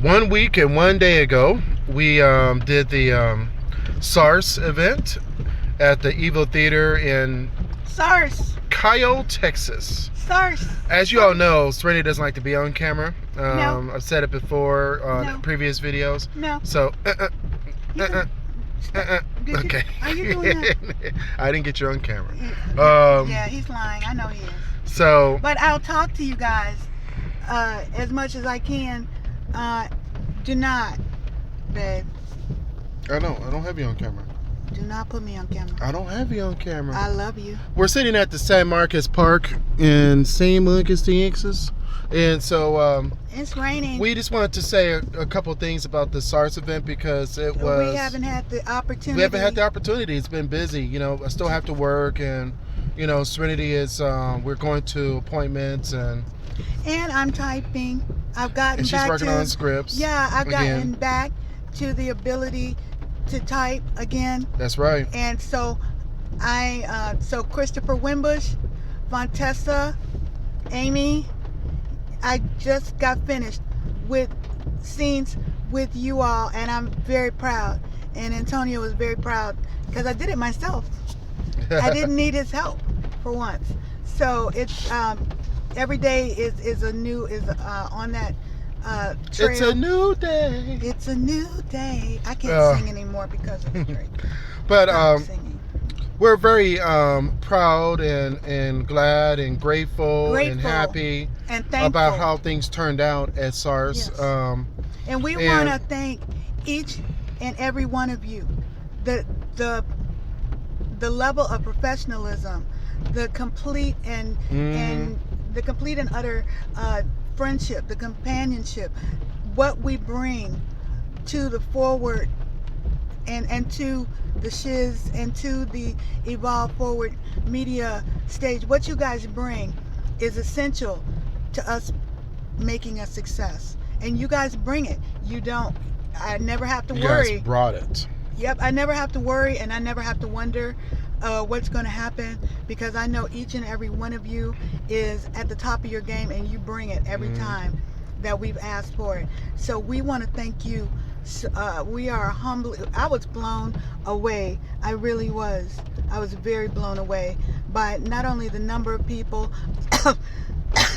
1 week and 1 day ago, we did the SARCE event at the Evil Theater in SARCE, Kyle, Texas. SARCE. As you all know, Serenity doesn't like to be on camera. No. I've said it before on No. previous videos. No. So, Did okay. Are you doing that? I didn't get you on camera. Yeah, he's lying. I know he is. So, But I'll talk to you guys as much as I can. Do not, babe. I don't have you on camera. Do not put me on camera. I don't have you on camera. I love you. We're sitting at the San Marcos Park in San Marcos, Texas. And so It's raining. we just wanted to say a couple things about the SARCE event because it was... We haven't had the opportunity. We haven't had the opportunity. It's been busy. You know, I still have to work, and, you know, Serenity is... we're going to appointments, and I'm typing. I've gotten she's back working to... on scripts. Yeah, I've again. gotten back to the ability to type again. That's right. And so so Christopher Winbush, Fontessa, Ammie, I just got finished with scenes with you all, and I'm very proud. And Antonio was very proud because I did it myself. I didn't need his help for once. So it's every day is on that trail. It's a new day. It's a new day. I can't sing anymore because of the break. But Stop singing. we're very proud and glad and grateful and happy and thankful about how things turned out at SARCE. Yes. And we want to thank each and every one of you. The level of professionalism, the complete and the complete and utter friendship, the companionship, what we bring to the forward and to the Shiz and to the Evolve Forward media stage. What you guys bring is essential to us making a success. And you guys bring it. I never have to worry. You guys brought it. Yep, I never have to worry, and I never have to wonder what's going to happen, because I know each and every one of you is at the top of your game, and you bring it every time that we've asked for it. So we want to thank you. We are humbly... I was blown away. I really was. I was very blown away by not only the number of people,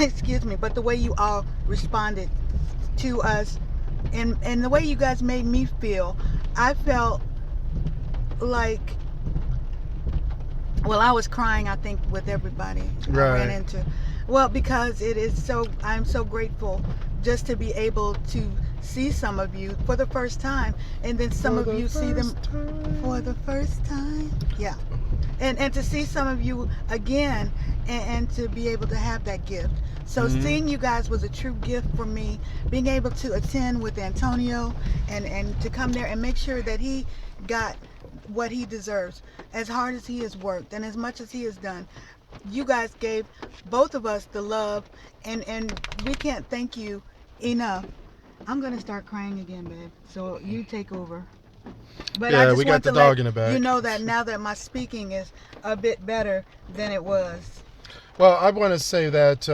excuse me, but the way you all responded to us, and the way you guys made me feel. I felt like... Well, I was crying, I think, with everybody I ran into. Well, because it is so... I'm so grateful just to be able to see some of you for the first time, and then some of you see them for the first time. Yeah. And to see some of you again, and to be able to have that gift. So seeing you guys was a true gift for me. Being able to attend with Antonio and to come there and make sure that he got what he deserves. As hard as he has worked and as much as he has done, you guys gave both of us the love, and we can't thank you enough. I'm gonna start crying again, babe. So you take over. But yeah, I just we got want the to dog in the back. you know that now that my speaking is a bit better than it was. Well, I want to say that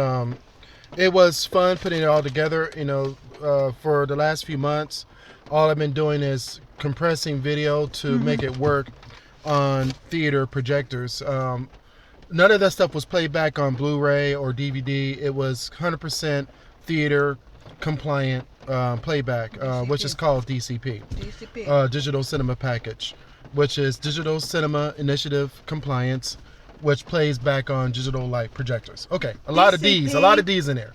it was fun putting it all together. You know, for the last few months, all I've been doing is compressing video to make it work on theater projectors. None of that stuff was played back on Blu-ray or DVD. It was 100% theater compliant playback, which is called DCP. Digital Cinema Package, which is Digital Cinema Initiative Compliance, which plays back on digital light projectors. Okay, a lot of D's in there.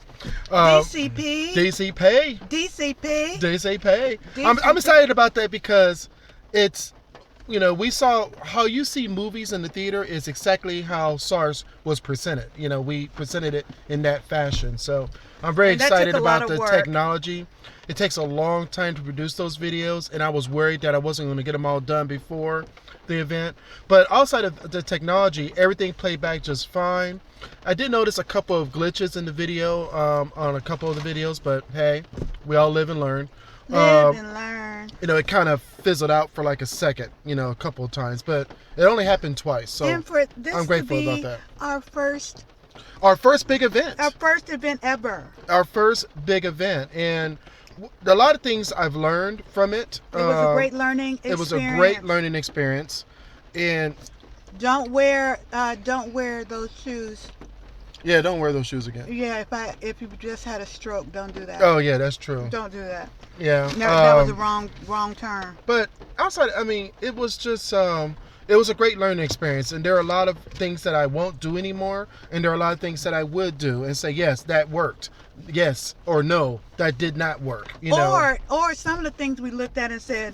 DCP. DCP. DCP. DCP. I'm excited about that because it's, you know, we saw how you see movies in the theater is exactly how SARCE was presented. You know, we presented it in that fashion. So I'm very excited about the technology. It takes a long time to produce those videos, and I was worried that I wasn't going to get them all done before the event. But outside of the technology, everything played back just fine. I did notice a couple of glitches in the video on a couple of the videos, but hey, we all live and learn. Live and learn. You know, it kind of fizzled out for like a second, you know, a couple of times, but it only happened twice. So and for this I'm grateful to be about that. Our first Our first big event. Our first event ever. Our first big event. And a lot of things I've learned from it. It was a great learning experience. It was a great learning experience, and don't wear those shoes. Yeah, don't wear those shoes again. Yeah, if you just had a stroke, don't do that. Oh yeah, that's true. Don't do that. Yeah, that was a wrong turn. But outside, I mean, it was just it was a great learning experience, and there are a lot of things that I won't do anymore, and there are a lot of things that I would do and say, yes, that worked. Yes or no, that did not work. Or some of the things we looked at and said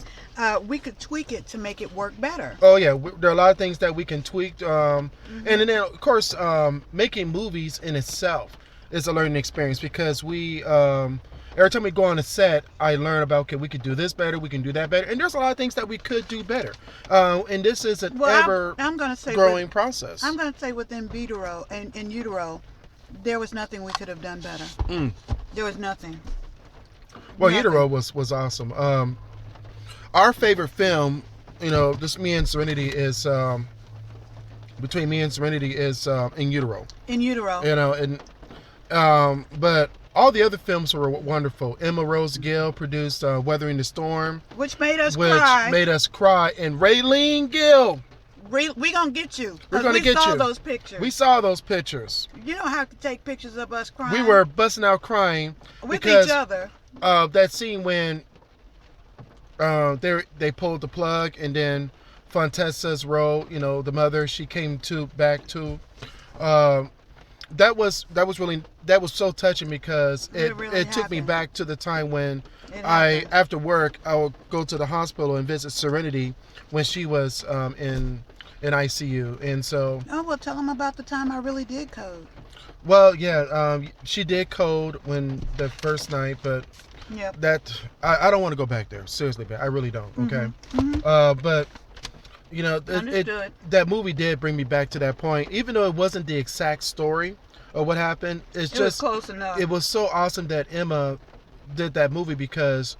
we could tweak it to make it work better. Oh yeah, there are a lot of things that we can tweak, and then of course making movies in itself is a learning experience, because we every time we go on a set, I learn about, okay, we could do this better, we can do that better, and there's a lot of things that we could do better, and this is an I'm gonna say growing process. I'm going to say within vitro and in utero, there was nothing we could have done better. There was nothing. Well, utero was awesome. Our favorite film, just me and Serenity is between me and Serenity is In Utero. In Utero. But all the other films were wonderful. Emma Rose Gill produced Weathering the Storm, which made us cry. And Rayne Gill. We gonna get you. We're gonna get you. We saw those pictures. We saw those pictures. You don't have to take pictures of us crying. We were busting out crying with each other. That scene when they pulled the plug, and then Fontessa's role, the mother, she came back to. That was so touching, because it took me back to the time when after work, I would go to the hospital and visit Serenity when she was in ICU, and so. Oh well, tell them about the time I really did code. Well, yeah, she did code when the first night, but that I don't want to go back there. Seriously, I really don't. Okay, but that movie did bring me back to that point, even though it wasn't the exact story of what happened. It was close enough. It was so awesome that Emma did that movie, because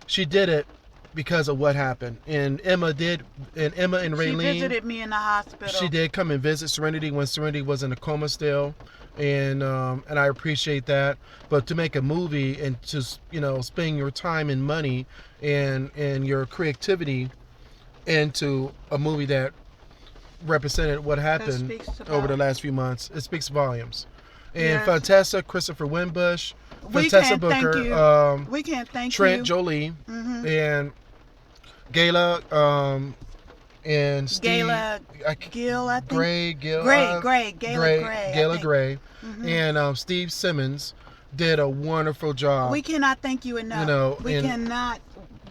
she did it because of what happened. And Emma and Rayne. She visited me in the hospital. She did come and visit Serenity when Serenity was in a coma still, and I appreciate that. But to make a movie and to spend your time and money and your creativity into a movie that represented what happened over the last few months, it speaks volumes. And Fontessa, Christopher Winbush, Fontessa Booker, we can't thank Trent, Jolie, and Kayla, and Steve, Gill, I think. Gray, and Steve Simmons did a wonderful job. We cannot thank you enough. We cannot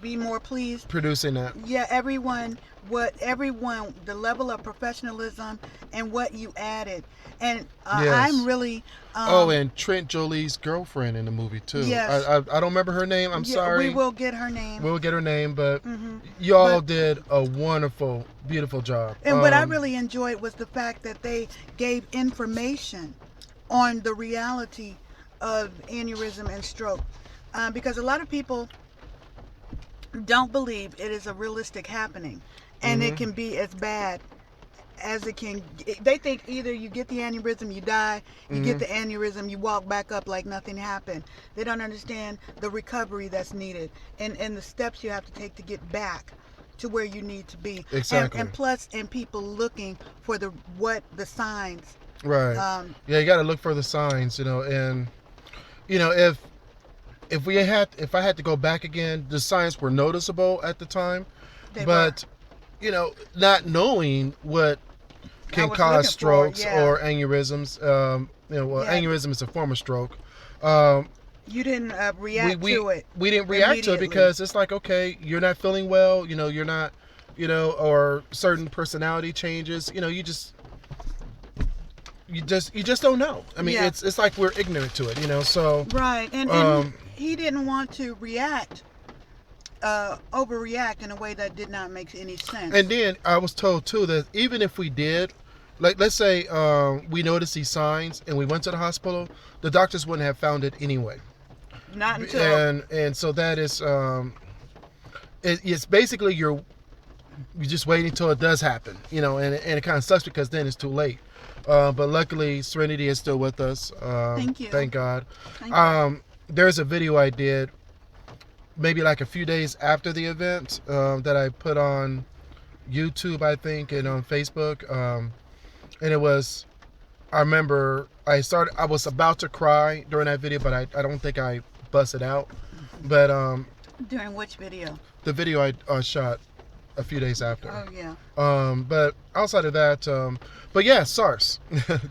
be more pleased producing that. Yeah, everyone, the level of professionalism and what you added, and I'm really. And Trent, Jolie's girlfriend in the movie too. Yes. I don't remember her name. I'm sorry. We will get her name. We'll get her name, but y'all did a wonderful, beautiful job. And what I really enjoyed was the fact that they gave information on the reality of aneurysm and stroke, because a lot of people don't believe it is a realistic happening, and it can be as bad as it can. They think either you get the aneurysm, you die, you get the aneurysm, you walk back up like nothing happened. They don't understand the recovery that's needed and the steps you have to take to get back to where you need to be. Exactly. And people looking for the signs. Right. You got to look for the signs, and if I had to go back again, the signs were noticeable at the time, but not knowing what can cause strokes or aneurysms. Aneurysm is a form of stroke. You didn't react to it. We didn't react to it because it's like, okay, you're not feeling well. You're not, or certain personality changes. You just don't know. I mean, it's like we're ignorant to it. So right, and he didn't want to overreact in a way that did not make any sense. And then I was told too that even if we did, like, let's say we noticed these signs and we went to the hospital, the doctors wouldn't have found it anyway. Not until. And so that is, it's basically you're just waiting until it does happen, and it kind of sucks because then it's too late. But luckily, Serenity is still with us. Thank you. Thank God. Thank you. There's a video I did maybe like a few days after the event that I put on YouTube, I think, and on Facebook. And it was, I remember I was about to cry during that video, but I don't think I busted out. But during which video? The video I shot a few days after. Oh yeah. But outside of that, but yeah, SARCE.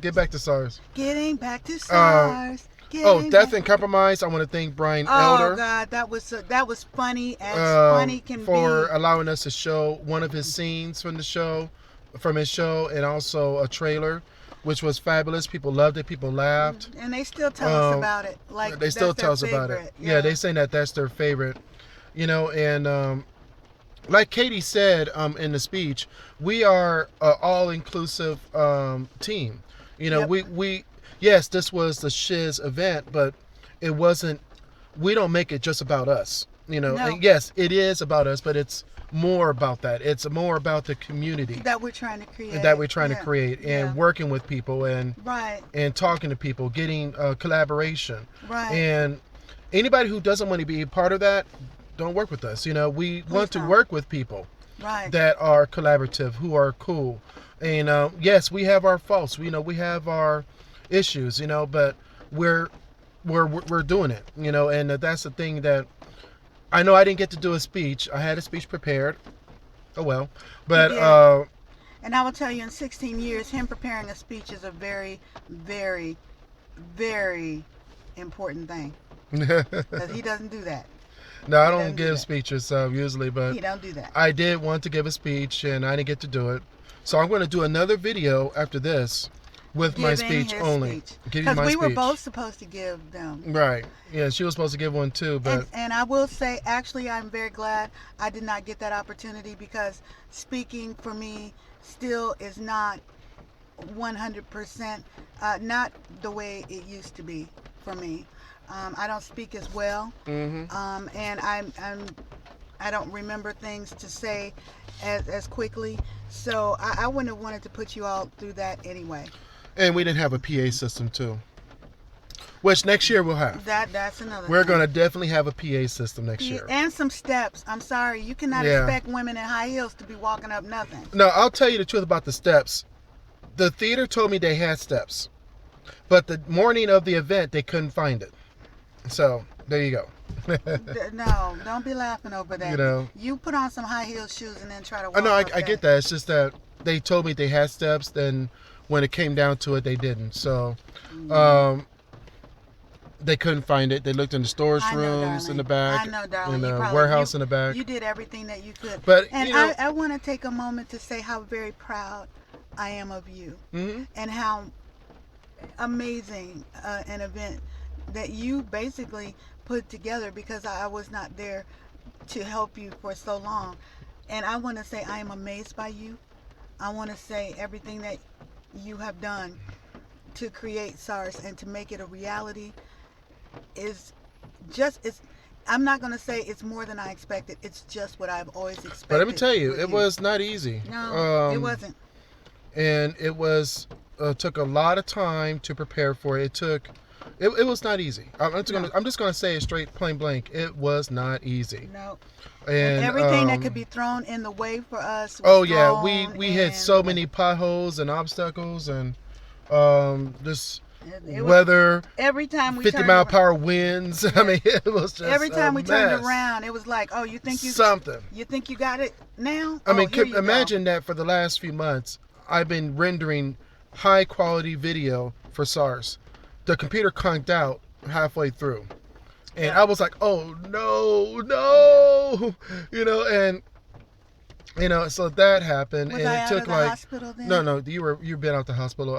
Get back to SARCE. Getting back to SARCE. Death and Compromise. I want to thank Brian Elder. Oh God, that was funny as funny can for be. allowing us to show one of his scenes from his show, and also a trailer, which was fabulous. People loved it. People laughed. And they still tell us about it. Like they still tell us about it. Yeah, they say that's their favorite. You know, and like Katie said in the speech, we are an all-inclusive team. You know, we yes, this was the Shiz event, but it wasn't. We don't make it just about us. You know, and yes, it is about us, but it's more about that. It's more about the community that we're trying to create. And working with people and talking to people, getting collaboration. Right. And anybody who doesn't want to be a part of that, don't work with us. You know, we want to work with people that are collaborative, who are cool. And yes, we have our faults. We have our issues, but we're doing it, and that's the thing that I know I didn't get to do a speech. I had a speech prepared. Oh well. But and I will tell you, in 16 years, him preparing a speech is a very, very, very important thing. Because he doesn't do that. No, I don't give speeches usually, but he don't do that. I did want to give a speech, and I didn't get to do it. So I'm going to do another video after this with my speech only. Because we were both supposed to give them. Right. Yeah, she was supposed to give one too. But and I will say, actually, I'm very glad I did not get that opportunity, because speaking for me still is not 100%, not the way it used to be for me. I don't speak as well, and I don't remember things to say as quickly. So I wouldn't have wanted to put you all through that anyway. And we didn't have a PA system too, which next year we'll have. That's another We're going to definitely have a PA system next year. And some steps. I'm sorry, you cannot expect women in high heels to be walking up nothing. No, I'll tell you the truth about the steps. The theater told me they had steps, but the morning of the event they couldn't find it. So there you go. No, don't be laughing over that. You put on some high heel shoes and then try to walk. No, I get that. It's just that they told me they had steps. Then when it came down to it, they didn't. So they couldn't find it. They looked in the storage rooms in the back. I know, darling. In the warehouse in the back. You did everything that you could. But I want to take a moment to say how very proud I am of you, and how amazing an event that you basically put together, because I was not there to help you for so long. And I want to say I am amazed by you. I want to say everything that you have done to create SARCE and to make it a reality is just, I'm not going to say it's more than I expected. It's just what I've always expected. But let me tell you, it was not easy. No, it wasn't. And it was took a lot of time to prepare for it. It was not easy. I'm just gonna say it straight, plain blank. It was not easy. No. And everything that could be thrown in the way for us. We had so many potholes and obstacles and this weather. Every time we 50-mile-per-hour winds. I mean, it was just every time we turned around, it was like, oh, you think you got it now? I mean, imagine that for the last few months, I've been rendering high quality video for SARCE. The computer conked out halfway through, and I was like, "Oh no!" So that happened, was and I it took out of the hospital then? No, you've been out the hospital.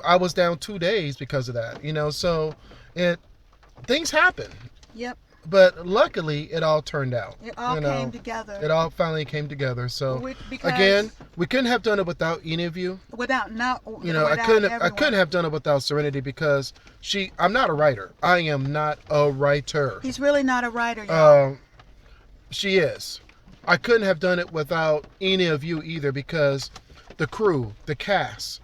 I was down 2 days because of that. So things happen. Yep. But luckily, it all turned out. It all came together. It all finally came together. So again, we couldn't have done it without any of you. I couldn't have done it without Serenity, because I'm not a writer. I am not a writer. He's really not a writer, y'all. She is. I couldn't have done it without any of you either, because the crew, the cast,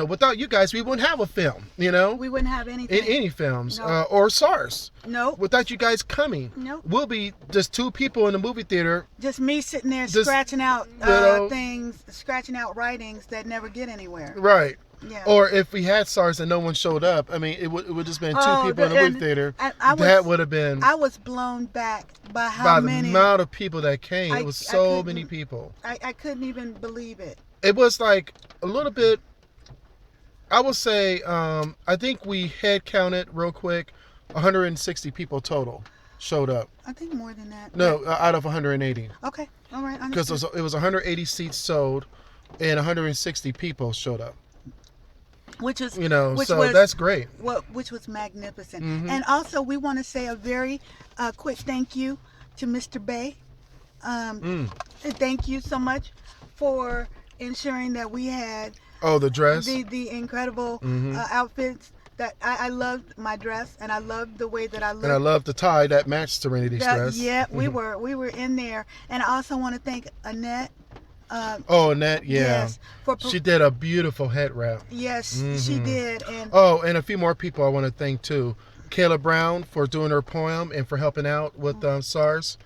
without you guys, we wouldn't have a film. We wouldn't have anything. Any films No. or SARCE. No. Without you guys coming. Nope. We'll be just two people in the movie theater. Just me sitting there Just, scratching out things, scratching out writings that never get anywhere. Right. Yeah. Or if we had SARCE and no one showed up, I mean, it would just been two people in the movie theater. That would have been. I was blown back by how many. The amount of people that came. It was so many people. I couldn't even believe it. It was like a little bit. I would say, I think we head counted real quick, 160 people total showed up. I think more than that. No, out of 180. Okay, all right. Because it was 180 seats sold, and 160 people showed up. Which is, that's great. Which was magnificent. Mm-hmm. And also, we want to say a very quick thank you to Mr. Bay. Thank you so much for ensuring that we had. Oh, the dress. The incredible outfits. That I loved my dress, and I loved the way that I looked. And I loved the tie that matched Serenity's dress. Yeah, we were in there. And I also want to thank Annette. Annette, yeah. Yes, she did a beautiful head wrap. Yes, she did. And and a few more people I want to thank too. Kayla Brown for doing her poem and for helping out with SARCE.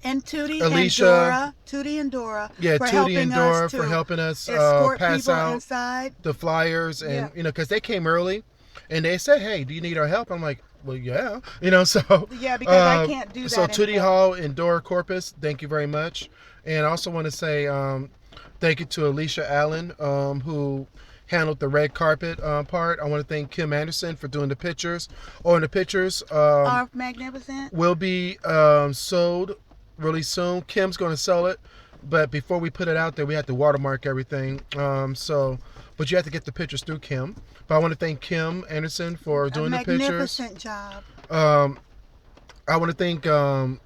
And Tootie Alysha, and Dora. Yeah, for Tootie and Dora to for helping us escort pass people out inside. The flyers, and because they came early, and they said, "Hey, do you need our help?" I'm like, "Well, yeah," so yeah, because I can't do that. So Tootie Hall and Dora Corpus, thank you very much, and I also want to say thank you to Alysha Allen, who handled the red carpet part. I want to thank Kim Anderson for doing the pictures. And the pictures are magnificent. Will be sold really soon. Kim's going to sell it, but before we put it out there, we have to watermark everything. But you have to get the pictures through Kim. But I want to thank Kim Anderson for doing the pictures. Magnificent job. I want to thank, I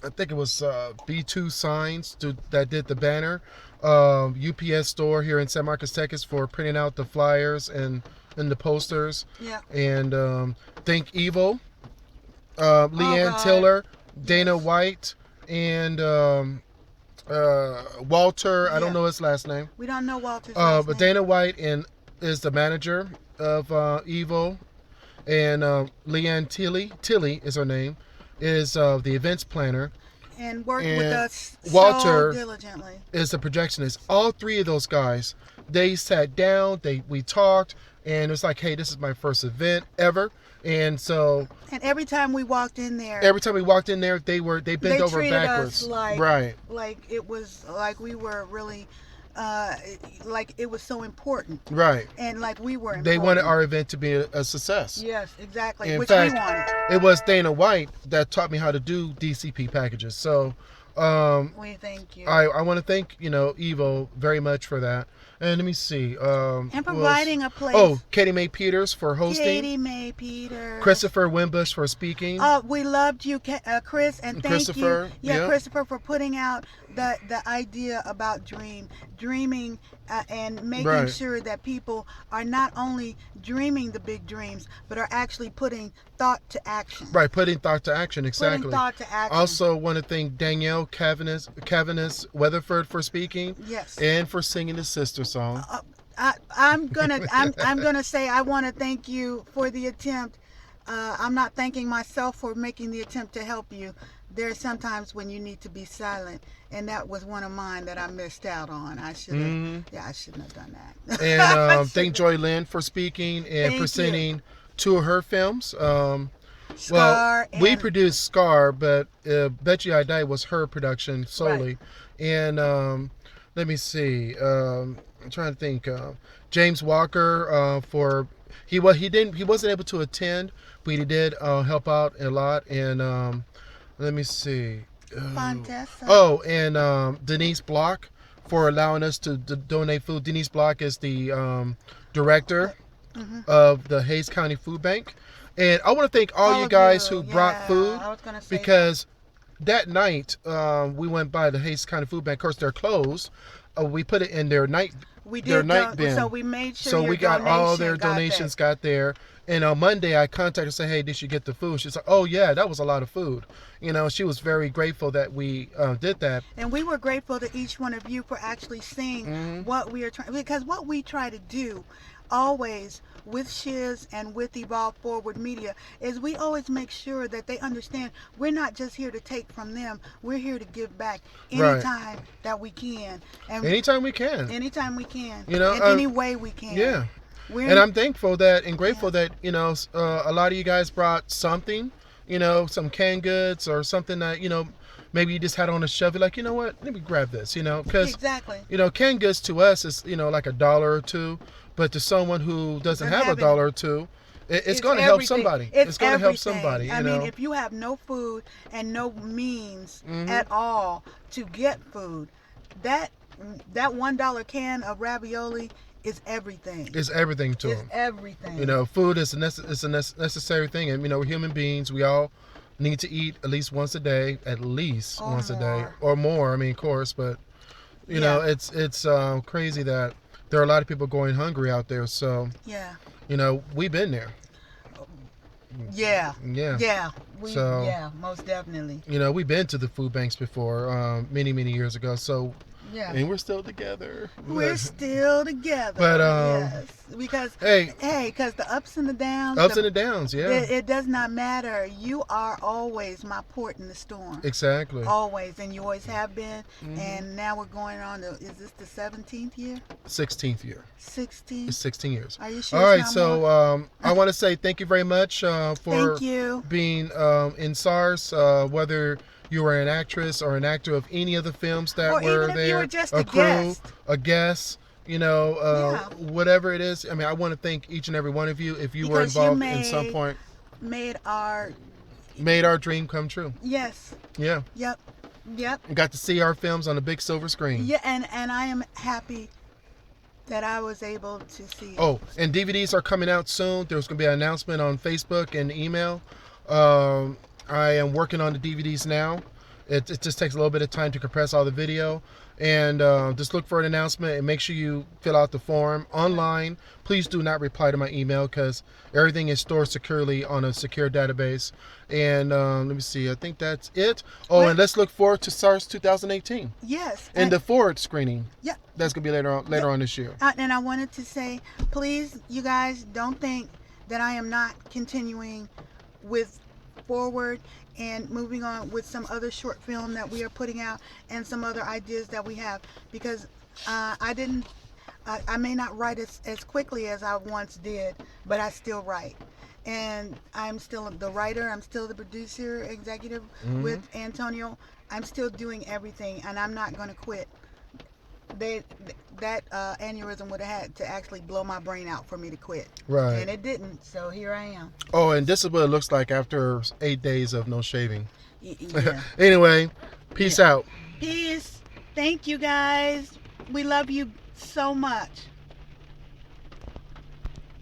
think it was B2 Signs that did the banner. UPS store here in San Marcos, Texas, for printing out the flyers and the posters. Yeah. And thank Evo, Leanne Tiller, Dana White, and Walter. I don't know his last name. We don't know Walter's last but name. Dana White is the manager of Evo, and Leanne Tilly is her name, is the events planner. And worked with us Walter so diligently. Is the projectionist. All three of those guys, they sat down, we talked, and it was like, hey, this is my first event ever. And so, and every time we walked in there, they bent over backwards. Us like, right. Like it was like we were really, like it was so important. Right. And like we were important. They wanted our event to be a success. Yes, exactly. In Which fact, we wanted. It was Dana White that taught me how to do DCP packages. So, we thank you. I want to thank Evo very much for that. And let me see. And providing a place. Oh, Katie Mae Peters for hosting. Katie Mae Peters. Christopher Winbush for speaking. We loved you, Chris, and thank you. Yeah, Christopher, for putting out the idea about dreaming, and making sure that people are not only dreaming the big dreams, but are actually putting thought to action. Right, putting thought to action, exactly. Putting thought to action. Also want to thank Danyelle Cavaness-Weatherford for speaking. Yes. And for singing the sister song. I'm gonna say I want to thank you for the attempt. I'm not thanking myself for making the attempt to help you. There's sometimes when you need to be silent, and that was one of mine that I missed out on. I should have, I shouldn't have done that. And thank Joy Lynn for speaking and presenting two of her films. Scar. We produced Scar, but Bet You I Die was her production solely. Right. And let me see. I'm trying to think. James Walker he wasn't able to attend, but he did help out a lot. And let me see. Fontessa. And Denise Blok for allowing us to donate food. Denise Blok is the director of the Hays County Food Bank. And I want to thank all you guys who brought food, because that night we went by the Hays County Food Bank. Of course, they're closed. We put it in their night We did their night bin. So we made sure. So we got all their got donations got there. And on Monday, I contacted her and said, "Hey, did you get the food?" She's like, "Oh yeah, that was a lot of food." She was very grateful that we did that. And we were grateful to each one of you for actually seeing what we are trying, because what we try to do always with Shiz and with Evolve Forward Media is we always make sure that they understand we're not just here to take from them. We're here to give back anytime that we can. And anytime we can. Anytime we can. In any way we can. Yeah. And I'm thankful that and grateful that, a lot of you guys brought something, some canned goods or something that, maybe you just had on a shelf. You're like, you know what, let me grab this, because, exactly. Canned goods to us is, like $1 or $2, but to someone who doesn't have $1 or $2, it's going to help somebody. It's going to help somebody. I mean, if you have no food and no means at all to get food, that $1 can of ravioli is everything. It's everything to them. It's everything. Food is a necessary thing, and we're human beings. We all need to eat at least once a day, or day, or more. I mean, of course, but it's crazy that there are a lot of people going hungry out there. So we've been there. Yeah. Most definitely. We've been to the food banks before, many years ago. So. Yeah. And we're still together. We're still together. But yes, because because the ups and the downs. It does not matter. You are always my port in the storm. Exactly. Always, and you always have been. And now we're going on to, is this the 17th year? 16th year. 16. It's 16 years. Are you sure? All right, so I want to say thank you very much for being in SARCE, whether you were an actress or an actor of any of the films that were there, you were just a crew, a guest, whatever it is. I mean, I want to thank each and every one of you if you were involved in some point. Made our dream come true. Yes. Yeah. Yep. Got to see our films on the big silver screen. Yeah, and I am happy that I was able to see it. Oh, and DVDs are coming out soon. There's going to be an announcement on Facebook and email. I am working on the DVDs now. It just takes a little bit of time to compress all the video. And just look for an announcement and make sure you fill out the form online. Please do not reply to my email because everything is stored securely on a secure database. And let me see, I think that's it. Oh, and let's look forward to SARCE 2018. Yes. And the forward screening. Yeah. That's going to be later on this year. And I wanted to say, please, you guys, don't think that I am not continuing with Forward and moving on with some other short film that we are putting out and some other ideas that we have, because I may not write as quickly as I once did, but I still write, and I'm still the writer, I'm still the producer, executive with Antonio. I'm still doing everything, and I'm not going to quit. That aneurysm would have had to actually blow my brain out for me to quit. Right. And it didn't, so here I am. Oh, and this is what it looks like after 8 days of no shaving. Yeah. Anyway, peace out. Peace. Thank you, guys. We love you so much.